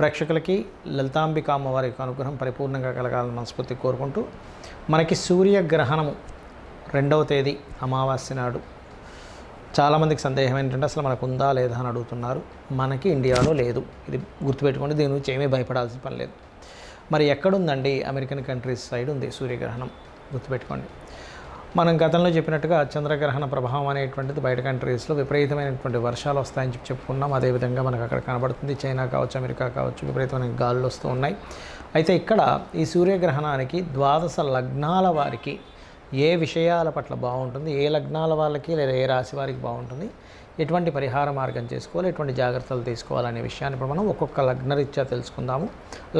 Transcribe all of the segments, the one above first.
ప్రేక్షకులకి లలితాంబిక అమ్మవారి యొక్క అనుగ్రహం పరిపూర్ణంగా కలగాలని మనస్ఫూర్తి కోరుకుంటూ, మనకి సూర్యగ్రహణము 2వ తేదీ అమావాస్య నాడు. చాలామందికి సందేహం ఏంటంటే అసలు మనకు ఉందా లేదా అని అడుగుతున్నారు. మనకి ఇండియాలో లేదు, ఇది గుర్తుపెట్టుకోండి. దీని గురించి ఏమీ భయపడాల్సిన పని లేదు. మరి ఎక్కడుందండి? అమెరికన్ కంట్రీస్ సైడ్ ఉంది సూర్యగ్రహణం, గుర్తుపెట్టుకోండి. మనం గతంలో చెప్పినట్టుగా చంద్రగ్రహణ ప్రభావం అనేటువంటిది బయట కంట్రీస్లో విపరీతమైనటువంటి వర్షాలు వస్తాయని చెప్పుకున్నాం. అదేవిధంగా మనకు అక్కడ కనబడుతుంది. చైనా కావచ్చు, అమెరికా కావచ్చు, విపరీతమైన గాలులు వస్తూ ఉన్నాయి. అయితే ఇక్కడ ఈ సూర్యగ్రహణానికి 12 లగ్నాల వారికి ఏ విషయాల పట్ల బాగుంటుంది, ఏ లగ్నాల వాళ్ళకి లేదా ఏ రాశి వారికి బాగుంటుంది, ఎటువంటి పరిహార మార్గం చేసుకోవాలి, ఎటువంటి జాగ్రత్తలు తీసుకోవాలనే విషయాన్ని ఇప్పుడు మనం ఒక్కొక్క లగ్నరీత్యా తెలుసుకుందాము.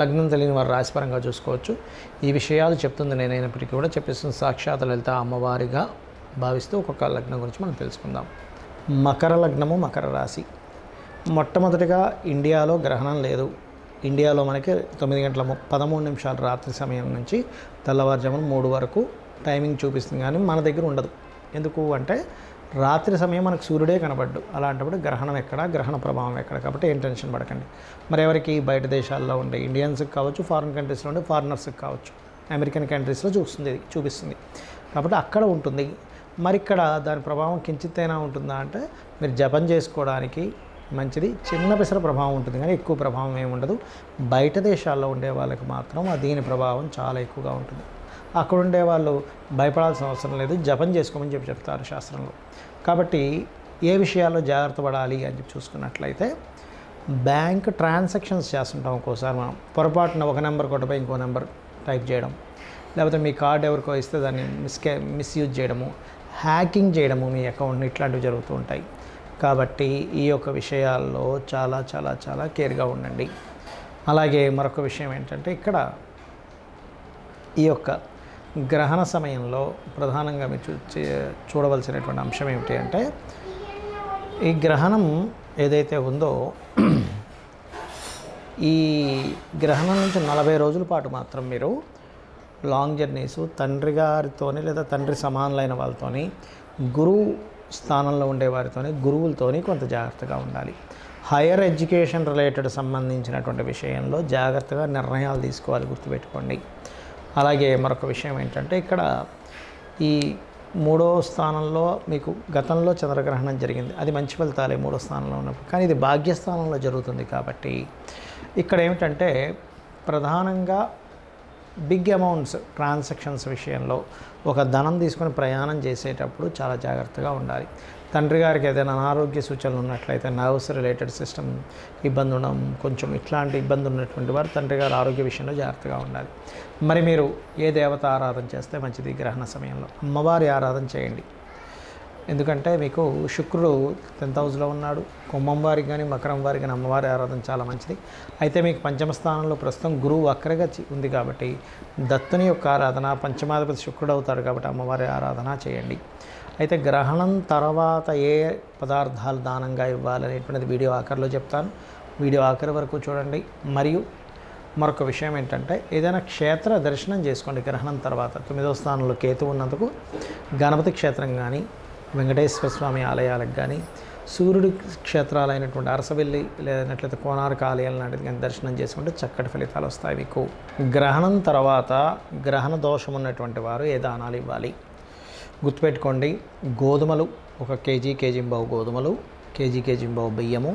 లగ్నం తెలియని వారు రాశిపరంగా చూసుకోవచ్చు. ఈ విషయాలు చెప్తుంది నేనైనప్పటికీ కూడా చెప్పిస్తున్న సాక్షాత్ లలిత అమ్మవారిగా భావిస్తూ ఒక్కొక్క లగ్నం గురించి మనం తెలుసుకుందాం. మకర లగ్నము, మకర రాశి. మొట్టమొదటిగా ఇండియాలో గ్రహణం లేదు. ఇండియాలో మనకి 9:13 రాత్రి సమయం నుంచి తెల్లవారుజామున 3 వరకు టైమింగ్ చూపిస్తుంది, కానీ మన దగ్గర ఉండదు. ఎందుకు అంటే రాత్రి సమయం మనకు సూర్యుడే కనబడ్డు. అలాంటప్పుడు గ్రహణం ఎక్కడ, గ్రహణ ప్రభావం ఎక్కడ? కాబట్టి ఏం టెన్షన్ పడకండి. మరి ఎవరికి బయట దేశాల్లో ఉండే ఇండియన్స్కి కావచ్చు, ఫారిన్ కంట్రీస్లో ఉండే ఫారినర్స్కి కావచ్చు, అమెరికన్ కంట్రీస్లో చూపిస్తుంది కాబట్టి అక్కడ ఉంటుంది. మరి ఇక్కడ దాని ప్రభావం కించిత్తైనా ఉంటుందా అంటే మీరు జపం చేసుకోవడానికి మంచిది. చిన్న పిసర ప్రభావం ఉంటుంది, కానీ ఎక్కువ ప్రభావం ఏమి ఉండదు. బయట దేశాల్లో ఉండే వాళ్ళకి మాత్రం దీని ప్రభావం చాలా ఎక్కువగా ఉంటుంది. అక్కడ ఉండే వాళ్ళు భయపడాల్సిన అవసరం లేదు, జపం చేసుకోమని చెప్తారు శాస్త్రంలో. కాబట్టి ఏ విషయాల్లో జాగ్రత్త పడాలి అని చెప్పి చూసుకున్నట్లయితే, బ్యాంక్ ట్రాన్సాక్షన్స్ చేస్తుంటాం. ఒక్కోసారి మనం పొరపాటున ఒక నెంబర్ కొట్టపై ఇంకో నెంబర్ టైప్ చేయడం, లేకపోతే మీ కార్డు ఎవరికో ఇస్తే దాన్ని మిస్యూజ్ చేయడము, హ్యాకింగ్ చేయడము మీ అకౌంట్ని, ఇట్లాంటివి జరుగుతూ ఉంటాయి. కాబట్టి ఈ యొక్క విషయాల్లో చాలా చాలా చాలా కేర్గా ఉండండి. అలాగే మరొక విషయం ఏంటంటే, ఇక్కడ ఈ యొక్క గ్రహణ సమయంలో ప్రధానంగా మీరు చూడవలసినటువంటి అంశం ఏమిటి అంటే, ఈ గ్రహణం ఏదైతే ఉందో ఈ గ్రహణం నుంచి 40 రోజుల పాటు మాత్రం మీరు లాంగ్ జర్నీస్ తండ్రి గారితోని లేదా తండ్రి సమానులైన వాళ్ళతోని, గురువు స్థానంలో ఉండే వారితోని, గురువులతోని కొంత జాగ్రత్తగా ఉండాలి. హైయర్ ఎడ్యుకేషన్ రిలేటెడ్ సంబంధించినటువంటి విషయంలో జాగ్రత్తగా నిర్ణయాలు తీసుకోవాలి, గుర్తుపెట్టుకోండి. అలాగే మరొక విషయం ఏంటంటే, ఇక్కడ ఈ 3వ స్థానంలో మీకు గతంలో చంద్రగ్రహణం జరిగింది. అది మంచి ఫలితాలే 3వ స్థానంలో ఉన్నప్పుడు, కానీ ఇది భాగ్యస్థానంలో జరుగుతుంది. కాబట్టి ఇక్కడ ఏమిటంటే ప్రధానంగా బిగ్ అమౌంట్స్ ట్రాన్సాక్షన్స్ విషయంలో ఒక ధనం తీసుకొని ప్రయాణం చేసేటప్పుడు చాలా జాగ్రత్తగా ఉండాలి. తండ్రి గారికి ఏదైనా అనారోగ్య సూచనలు ఉన్నట్లయితే, నర్వ్స్ రిలేటెడ్ సిస్టమ్ ఇబ్బంది ఉండడం, కొంచెం ఇట్లాంటి ఇబ్బంది ఉన్నటువంటి వారు తండ్రి గారి ఆరోగ్య విషయంలో జాగ్రత్తగా ఉండాలి. మరి మీరు ఏ దేవత ఆరాధన చేస్తే మంచిది? గ్రహణ సమయంలో అమ్మవారి ఆరాధన చేయండి. ఎందుకంటే మీకు శుక్రుడు 10th హౌస్లో ఉన్నాడు. కుంభం వారికి కానీ మకరం వారికి కానీ అమ్మవారి ఆరాధన చాలా మంచిది. అయితే మీకు పంచమ స్థానంలో ప్రస్తుతం గురువు వక్రగా ఉంది కాబట్టి దత్తుని యొక్క ఆరాధన, పంచమాధిపతి శుక్రుడు అవుతాడు కాబట్టి అమ్మవారి ఆరాధన చేయండి. అయితే గ్రహణం తర్వాత ఏ పదార్థాలు దానంగా ఇవ్వాలనేటువంటిది వీడియో ఆఖరిలో చెప్తాను. వీడియో ఆఖరి వరకు చూడండి. మరియు మరొక విషయం ఏంటంటే, ఏదైనా క్షేత్ర దర్శనం చేసుకోండి. గ్రహణం తర్వాత 9వ స్థానంలో కేతు ఉన్నందుకు గణపతి క్షేత్రం కానీ, వెంకటేశ్వర స్వామి ఆలయాలకు కానీ, సూర్యుడి క్షేత్రాలైనటువంటి అరసవెల్లి లేనట్లయితే కోణార్క ఆలయాలు లాంటిది కానీ దర్శనం చేసుకుంటే చక్కటి ఫలితాలు వస్తాయి మీకు. గ్రహణం తర్వాత గ్రహణ దోషం ఉన్నటువంటి వారు ఏ దానాలు ఇవ్వాలి? గుర్తుపెట్టుకోండి, గోధుమలు 1 కేజీ, కేజీంబావు గోధుమలు, కేజీంబావు బియ్యము,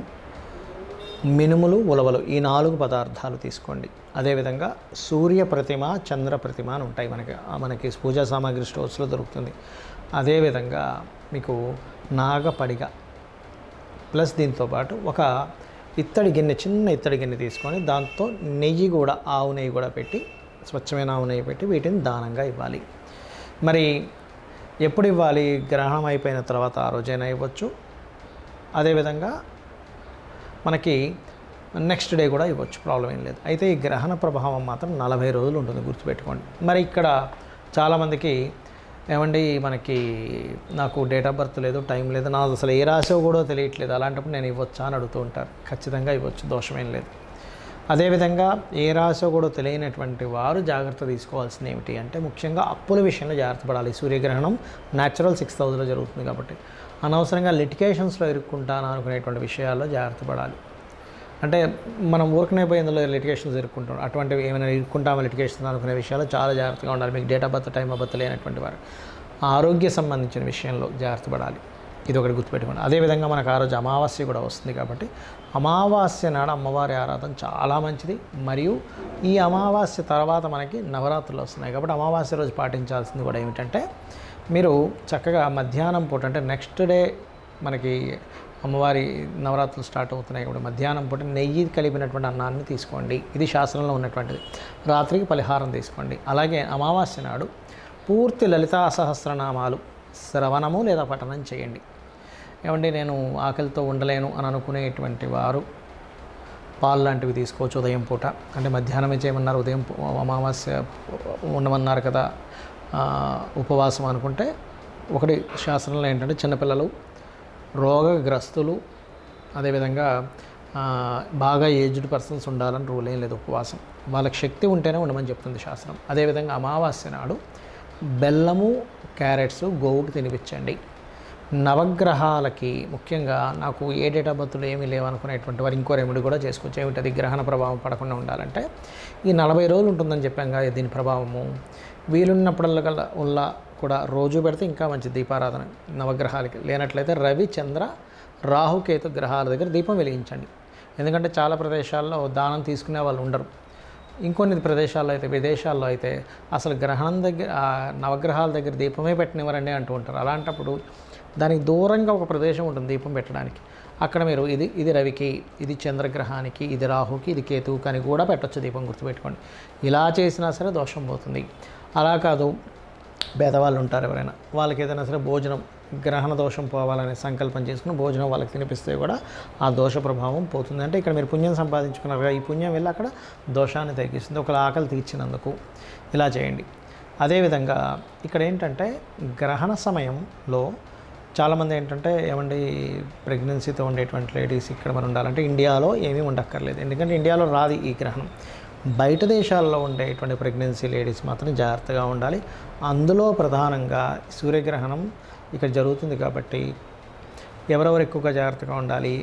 మినుములు, ఉలవలు, ఈ 4 పదార్థాలు తీసుకోండి. అదేవిధంగా సూర్య ప్రతిమ, చంద్ర ప్రతిమ అని ఉంటాయి మనకి పూజా సామాగ్రి స్టోర్స్లో దొరుకుతుంది. అదేవిధంగా మీకు నాగపడిగ ప్లస్ దీంతోపాటు ఒక ఇత్తడి గిన్నె, చిన్న ఇత్తడి గిన్నె తీసుకొని దాంతో నెయ్యి కూడా, ఆవు నెయ్యి కూడా పెట్టి, స్వచ్ఛమైన ఆవు నెయ్యి పెట్టి వీటిని దానంగా ఇవ్వాలి. మరి ఎప్పుడు ఇవ్వాలి? గ్రహణం అయిపోయిన తర్వాత ఆ రోజైనా ఇవ్వచ్చు. అదేవిధంగా మనకి నెక్స్ట్ డే కూడా ఇవ్వచ్చు, ప్రాబ్లం ఏం లేదు. అయితే ఈ గ్రహణ ప్రభావం మాత్రం 40 రోజులు ఉంటుంది, గుర్తుపెట్టుకోండి. మరి ఇక్కడ చాలామందికి ఏమండి మనకి నాకు డేట్ ఆఫ్ బర్త్ లేదు, టైం లేదు, నాకు అసలు ఏ రాశో కూడా తెలియట్లేదు, అలాంటప్పుడు నేను ఇవ్వచ్చా అని అడుగుతూ ఉంటారు. ఖచ్చితంగా ఇవ్వచ్చు, దోషమేం లేదు. అదేవిధంగా ఏ రాశో కూడా తెలియనటువంటి వారు జాగ్రత్త తీసుకోవాల్సింది ఏమిటి అంటే, ముఖ్యంగా అప్పుల విషయంలో జాగ్రత్త పడాలి. సూర్యగ్రహణం న్యాచురల్ 6th హౌస్లో జరుగుతుంది కాబట్టి అనవసరంగా లిటికేషన్స్లో ఇరుక్కుంటాను అనుకునేటువంటి విషయాల్లో జాగ్రత్త పడాలి. అంటే మనం ఊరికనే పోయి ఇందులో లిటిగేషన్స్ ఇరుక్కుంటాం, అటువంటివి ఏమైనా ఇరుక్కుంటామో లిటిగేషన్స్ అనుకునే విషయాలు చాలా జాగ్రత్తగా ఉండాలి. మీకు date of birth, time of birth లేనటువంటి వారు ఆరోగ్య సంబంధించిన విషయంలో జాగ్రత్త పడాలి. ఇది ఒకటి గుర్తుపెట్టుకోండి. అదేవిధంగా మనకు ఆ రోజు అమావాస్య కూడా వస్తుంది కాబట్టి అమావాస్య నాడు అమ్మవారి ఆరాధన చాలా మంచిది. మరియు ఈ అమావాస్య తర్వాత మనకి నవరాత్రులు వస్తున్నాయి కాబట్టి అమావాస్య రోజు పాటించాల్సింది కూడా ఏమిటంటే మీరు చక్కగా మధ్యాహ్నం పూట అంటే నెక్స్ట్ డే మనకి అమ్మవారి నవరాత్రులు స్టార్ట్ అవుతున్నాయి కాబట్టి మధ్యాహ్నం పూట నెయ్యి కలిపినటువంటి అన్నాన్ని తీసుకోండి. ఇది శాస్త్రంలో ఉన్నటువంటిది. రాత్రికి పలహారం తీసుకోండి. అలాగే అమావాస్య నాడు పూర్తి లలితా సహస్రనామాలు శ్రవణము లేదా పఠనం చేయండి. ఏమండి నేను ఆకలితో ఉండలేను అని అనుకునేటువంటి వారు పాలు లాంటివి తీసుకోవచ్చు ఉదయం పూట. అంటే మధ్యాహ్నమే చేయమన్నారు, ఉదయం అమావాస్య ఉండమన్నారు కదా ఉపవాసం అనుకుంటే ఒకటి శాస్త్రంలో ఏంటంటే చిన్నపిల్లలు, రోగగ్రస్తులు, అదేవిధంగా బాగా ఏజ్డ్ పర్సన్స్ ఉండాలని రూల్ ఏం లేదు. ఉపవాసం వాళ్ళకి శక్తి ఉంటేనే ఉండమని చెప్తుంది శాస్త్రం. అదేవిధంగా అమావాస్య నాడు బెల్లము, క్యారెట్స్ గోవుకి తినిపించండి. నవగ్రహాలకి ముఖ్యంగా నాకు ఏ డేట్ ఆఫ్ బర్త్లో ఏమీ లేవనుకునేటువంటి వారు ఇంకో రెమెడీ కూడా చేసుకోవచ్చు. ఏమిటది? గ్రహణ ప్రభావం పడకుండా ఉండాలంటే ఈ 40 రోజులు ఉంటుందని చెప్పాం కదా దీని ప్రభావము. వీలున్నప్పుడల్లా కూడా రోజు పెడితే ఇంకా మంచి దీపారాధన నవగ్రహాలకి. లేనట్లయితే రవి, చంద్ర, రాహుకేతు గ్రహాల దగ్గర దీపం వెలిగించండి. ఎందుకంటే చాలా ప్రదేశాల్లో దానం తీసుకునే వాళ్ళు ఉండరు. ఇంకొన్ని ప్రదేశాల్లో అయితే, విదేశాల్లో అయితే అసలు గ్రహణం దగ్గర నవగ్రహాల దగ్గర దీపమే పెట్టనివ్వరండి అంటూ ఉంటారు. అలాంటప్పుడు దానికి దూరంగా ఒక ప్రదేశం ఉంటుంది దీపం పెట్టడానికి. అక్కడ మీరు ఇది రవికి, ఇది చంద్రగ్రహానికి, ఇది రాహుకి, ఇది కేతువుకి అని కూడా పెట్టవచ్చు దీపం. గుర్తుపెట్టుకోండి. ఇలా చేసినా సరే దోషం పోతుంది. అలా కాదు పేదవాళ్ళు ఉంటారు ఎవరైనా, వాళ్ళకి ఏదైనా సరే భోజనం గ్రహణ దోషం పోవాలనే సంకల్పం చేసుకుని భోజనం వాళ్ళకి తినిపిస్తే కూడా ఆ దోష ప్రభావం పోతుంది. అంటే ఇక్కడ మీరు పుణ్యం సంపాదించుకున్నారు కదా, ఈ పుణ్యం వెళ్ళి అక్కడ దోషాన్ని తగ్గిస్తుంది. ఒకళ్ళ ఆకలి తీర్చినందుకు ఇలా చేయండి. అదేవిధంగా ఇక్కడ ఏంటంటే గ్రహణ సమయంలో చాలామంది ఏంటంటే ఏమండి ప్రెగ్నెన్సీతో ఉండేటువంటి లేడీస్ ఇక్కడ మనం ఉండాలంటే ఇండియాలో ఏమీ ఉండక్కర్లేదు. ఎందుకంటే ఇండియాలో రాదు ఈ గ్రహణం. బయట దేశాల్లో ఉండేటువంటి ప్రెగ్నెన్సీ లేడీస్ మాత్రం జాగ్రత్తగా ఉండాలి. అందులో ప్రధానంగా సూర్యగ్రహణం ఇక్కడ జరుగుతుంది కాబట్టి ఎవరెవరు ఎక్కువగా జాగ్రత్తగా ఉండాలి?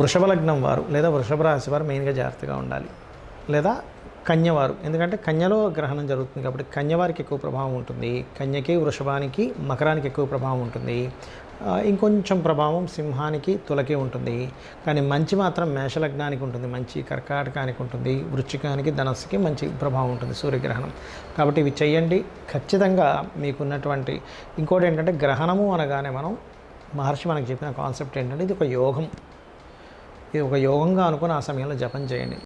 వృషభ లగ్నం వారు లేదా వృషభ రాశి వారు మెయిన్గా జాగ్రత్తగా ఉండాలి. లేదా కన్యవారు, ఎందుకంటే కన్యలో గ్రహణం జరుగుతుంది కాబట్టి కన్యవారికి ఎక్కువ ప్రభావం ఉంటుంది. కన్యకి, వృషభానికి, మకరానికి ఎక్కువ ప్రభావం ఉంటుంది. ఇంకొంచెం ప్రభావం సింహానికి, తులకి ఉంటుంది. కానీ మంచి మాత్రం మేషలగ్నానికి ఉంటుంది, మంచి కర్కాటకానికి ఉంటుంది, వృశ్చికానికి, ధనస్సుకి మంచి ప్రభావం ఉంటుంది సూర్యగ్రహణం. కాబట్టి ఇవి చెయ్యండి. ఖచ్చితంగా మీకున్నటువంటి ఇంకోటి ఏంటంటే గ్రహణము అనగానే మనం మహర్షి మనకు చెప్పిన కాన్సెప్ట్ ఏంటంటే ఇది ఒక యోగం. ఇది ఒక యోగంగా అనుకుని ఆ సమయంలో జపం చేయండి.